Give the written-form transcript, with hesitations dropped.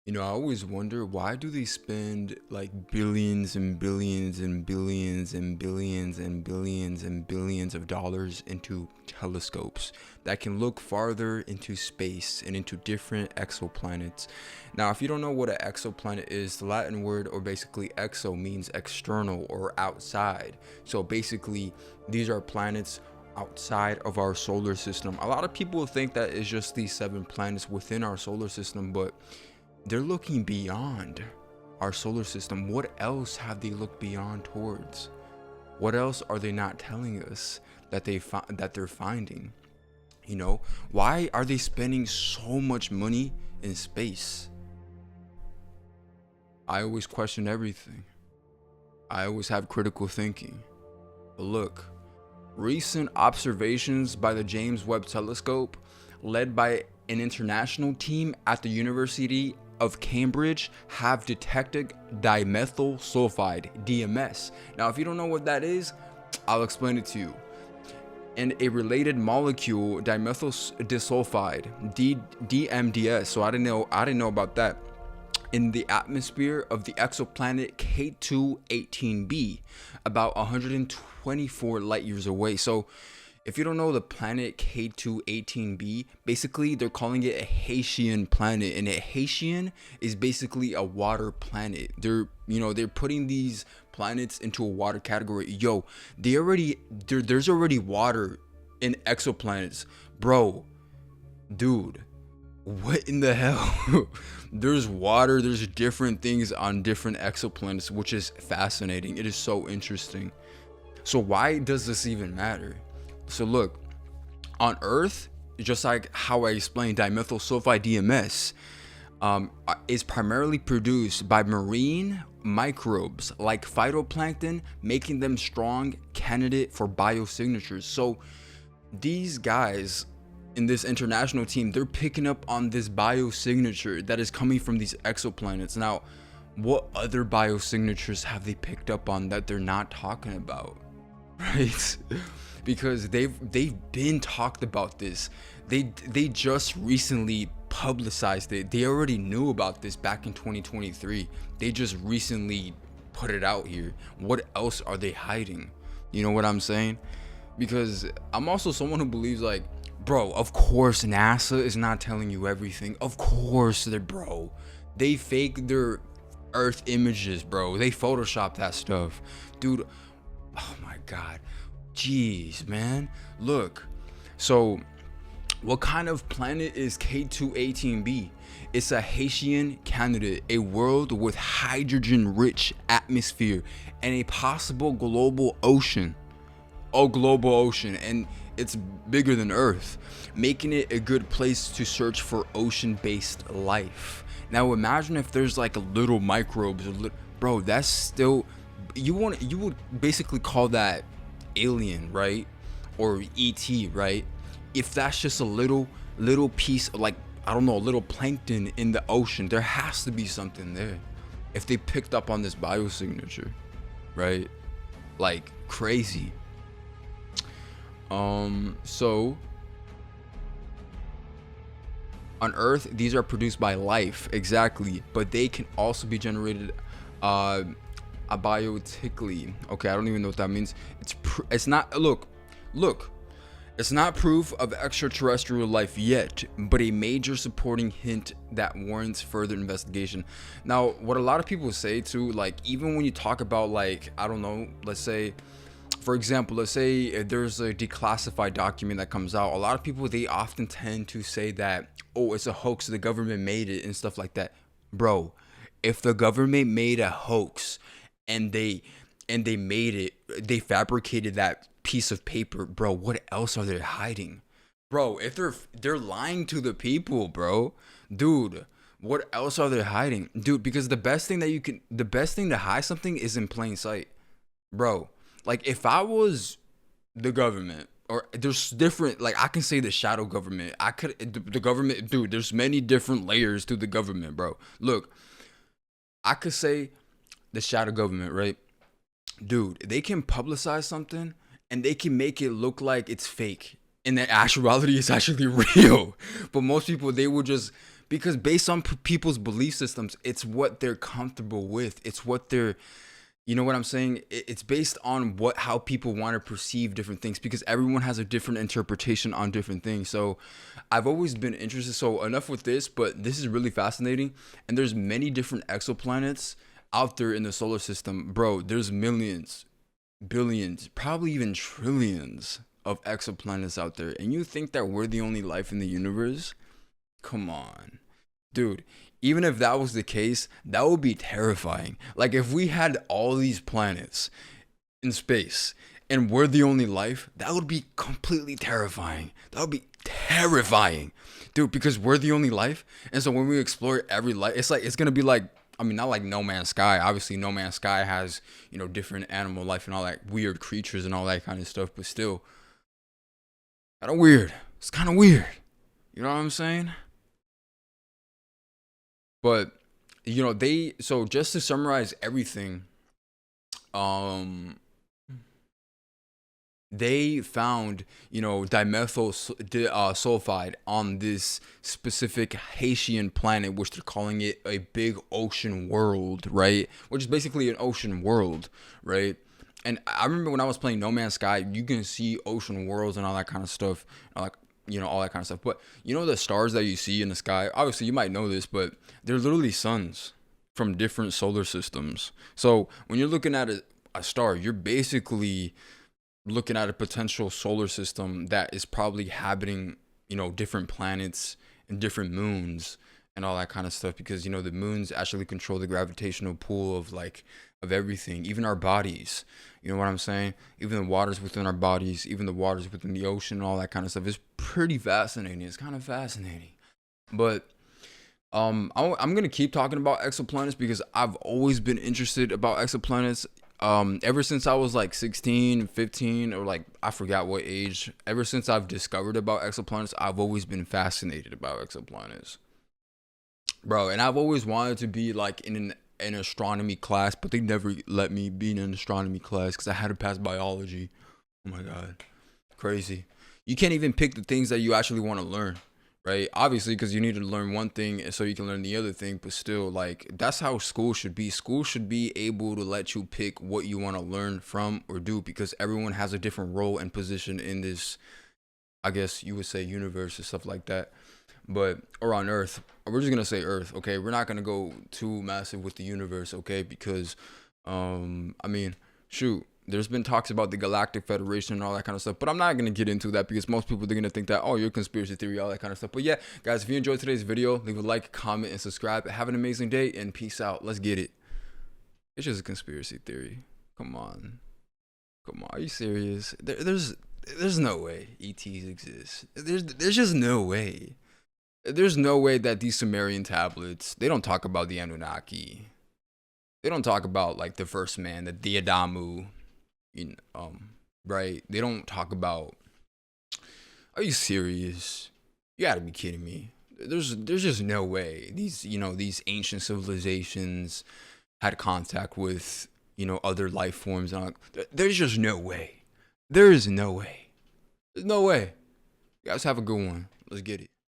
I always wonder, why do they spend like billions and billions and billions and billions and billions and billions of dollars into telescopes that can look farther into space and into different exoplanets? Now, if you don't know what an exoplanet is, the Latin word, or basically exo, means external or outside. So basically, these are planets outside of our solar system. A lot of people think that it's just these 7 planets within our solar system, but they're looking beyond our solar system. What else have they looked beyond towards? What else are they not telling us that they're finding? Why are they spending so much money in space? I always question everything. I always have critical thinking. But look, recent observations by the James Webb Telescope, led by an international team at the University of Cambridge, have detected dimethyl sulfide, DMS. Now, if you don't know what that is, I'll explain it to you. And a related molecule, dimethyl disulfide, DMDS. So I didn't know about that, in the atmosphere of the exoplanet K2-18b, about 124 light years away. So if you don't know the planet K2-18b, basically they're calling it a Haitian planet, and a Haitian is basically a water planet. They're putting these planets into a water category. Yo, there's already water in exoplanets, bro. Dude, what in the hell? There's water, there's different things on different exoplanets, which is fascinating. It is so interesting. So why does this even matter? So look, on Earth, just like how I explained, dimethyl sulfide, DMS, is primarily produced by marine microbes like phytoplankton, making them strong candidate for biosignatures. So these guys in this international team, they're picking up on this biosignature that is coming from these exoplanets. Now, what other biosignatures have they picked up on that they're not talking about? Right? Because they've been talked about this. They just recently publicized it. They already knew about this back in 2023. They just recently put it out here. What else are they hiding? You know what I'm saying? Because I'm also someone who believes, like, bro, of course NASA is not telling you everything. Of course they fake their Earth images, bro. They Photoshop that stuff, dude. Oh my God, jeez, man. Look, so what kind of planet is K2-18b? It's a Haitian candidate, a world with hydrogen-rich atmosphere and a possible global ocean. And it's bigger than Earth, making it a good place to search for ocean-based life. Now imagine if there's like a little microbes, bro. That's still, you would basically call that alien, right? Or ET, right? If that's just a little piece of, like, I don't know, a little plankton in the ocean, there has to be something there. If they picked up on this biosignature, right? Like, crazy. So on Earth, these are produced by life, exactly, but they can also be generated abiotically. Okay, I don't even know what that means. It's not, look, it's not proof of extraterrestrial life yet, but a major supporting hint that warrants further investigation. Now, what a lot of people say too, like, even when you talk about, like, I don't know, let's say, for example, let's say if there's a declassified document that comes out, a lot of people, they often tend to say that, oh, it's a hoax, the government made it and stuff like that. Bro, if the government made a hoax and they made it, they fabricated that piece of paper, bro, what else are they hiding? Bro, if they're lying to the people, bro, dude, what else are they hiding? Dude, because the best thing to hide something is in plain sight, bro. Like, if I was the government, or there's different, like, I can say the shadow government. The government, dude, there's many different layers to the government, bro. Look, I could say the shadow government, right? Dude, they can publicize something and they can make it look like it's fake. And the actuality is actually real. But most people, they will just because based on people's belief systems, it's what they're comfortable with. It's what they're, you know what I'm saying? It's based on how people want to perceive different things, because everyone has a different interpretation on different things. So I've always been interested. So enough with this, but this is really fascinating. And there's many different exoplanets out there in the solar system. Bro, there's millions, billions, probably even trillions of exoplanets out there. And you think that we're the only life in the universe? Come on, dude. Even if that was the case, that would be terrifying. Like, if we had all these planets in space and we're the only life, that would be completely terrifying. That would be terrifying, dude, because we're the only life. And so when we explore every life, it's gonna be like, I mean, not like No Man's Sky. Obviously, No Man's Sky has, different animal life and all that, weird creatures and all that kind of stuff, but still, kind of weird. It's kind of weird. You know what I'm saying? But so just to summarize everything, they found dimethyl sulfide on this specific Haitian planet, which they're calling it a big ocean world, right? Which is basically an ocean world, right? And I remember when I was playing No Man's Sky, you can see ocean worlds and all that kind of stuff, like all that kind of stuff. But the stars that you see in the sky, obviously you might know this, but they're literally suns from different solar systems. So when you're looking at a star, you're basically looking at a potential solar system that is probably habiting, different planets and different moons and all that kind of stuff, because the moons actually control the gravitational pull of everything, even our bodies. You know what I'm saying? Even the waters within our bodies, even the waters within the ocean, all that kind of stuff is pretty fascinating. It's kind of fascinating. But I'm gonna keep talking about exoplanets because I've always been interested about exoplanets. Ever since I was like 16, 15, or like I forgot what age. Ever since I've discovered about exoplanets, I've always been fascinated about exoplanets, bro. And I've always wanted to be like in an astronomy class, but they never let me be in an astronomy class because I had to pass biology. Oh my god, crazy. You can't even pick the things that you actually want to learn, right? Obviously, because you need to learn one thing so you can learn the other thing, but still, like, that's how school should be. School should be able to let you pick what you want to learn from or do, because everyone has a different role and position in this, I guess you would say, universe or stuff like that. But, or on Earth. We're just gonna say Earth, okay? We're not gonna go too massive with the universe, okay? Because I mean, shoot, there's been talks about the Galactic Federation and all that kind of stuff, but I'm not gonna get into that because most people, they're gonna think that, oh, you're conspiracy theory, all that kind of stuff. But yeah, guys, if you enjoyed today's video, leave a like, comment, and subscribe. Have an amazing day and peace out. Let's get it. It's just a conspiracy theory. Come on, are you serious? There's no way ETs exist. There's just no way. There's no way that these Sumerian tablets, they don't talk about the Anunnaki. They don't talk about like the first man, the Adamu, right? They don't talk about. Are you serious? You gotta be kidding me. There's just no way these ancient civilizations had contact with other life forms and all. There's just no way. There is no way. There's no way. You guys have a good one. Let's get it.